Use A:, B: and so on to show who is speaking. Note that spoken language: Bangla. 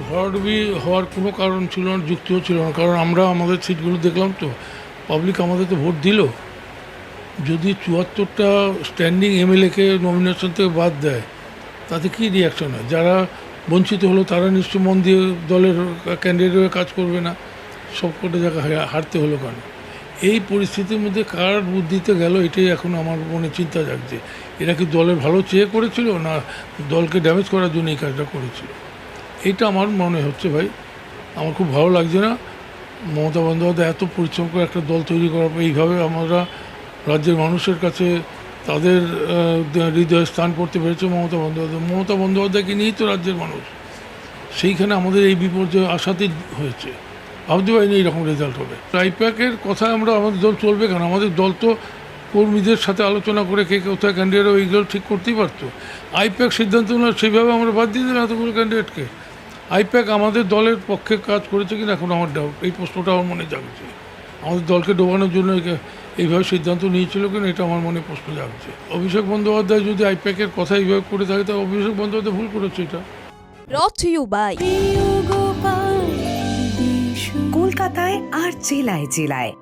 A: ভরাডুবি হওয়ার কোনো কারণ ছিল না, যুক্তিও ছিল না, কারণ আমরা আমাদের সিটগুলো দেখলাম তো, পাবলিক আমাদের তো ভোট দিল। যদি 74টা স্ট্যান্ডিং এমএলএকে নমিনেশন থেকে বাদ দেয় তাতে কী রিয়াকশন হয়? যারা বঞ্চিত হলো তারা নিশ্চয় মন দিয়ে দলের ক্যান্ডিডেট হয়ে কাজ করবে না, সব কটা জায়গায় হারতে হলো কেন? এই পরিস্থিতির মধ্যে কার বুদ্ধিতে গেল এটাই এখন আমার মনে চিন্তা জাগছে। এরা কি দলের ভালো চেয়ে করেছিল, না দলকে ড্যামেজ করার জন্য এই কাজটা করেছিল? এটা আমার মনে হচ্ছে ভাই, আমার খুব ভালো লাগছে না। মমতা বন্দ্যোপাধ্যায় এত পরিশ্রম করে একটা দল তৈরি করার পর এইভাবে আমরা রাজ্যের মানুষের কাছে তাদের হৃদয়ে স্থান করতে পেরেছে মমতা বন্দ্যোপাধ্যায়কে নিয়েই তো রাজ্যের মানুষ। সেইখানে আমাদের এই বিপর্যয় আশাতেই হয়েছে, ভাবতে পারিনি এইরকম রেজাল্ট হবে। আইপ্যাকের কথা আমাদের দল চলবে কেন? আমাদের দল তো কর্মীদের সাথে আলোচনা করে কে কোথায় ক্যান্ডিডেট এইগুলো ঠিক করতেই পারতো। আইপ্যাক সিদ্ধান্ত না, সেইভাবে আমরা বাদ দিয়ে দিলাম এতগুলো ক্যান্ডিডেটকে। আইপ্যাক আমাদের দলের পক্ষে কাজ করেছে কিনা এখন আমার ডাউট, এই প্রশ্নটা আমার মনে জাগছে। আমাদের দলকে ডোবানোর জন্য এইভাবে সিদ্ধান্ত নিয়েছিল কিনা এটা আমার মনে প্রশ্ন জাগছে। অভিষেক বন্দ্যোপাধ্যায় যদি আইপ্যাকের কথা এইভাবে করে থাকে তাহলে অভিষেক বন্দ্যোপাধ্যায় ভুল করেছে। এটা
B: brought to you by
C: কলকাতায় আর জেলায় জেলায়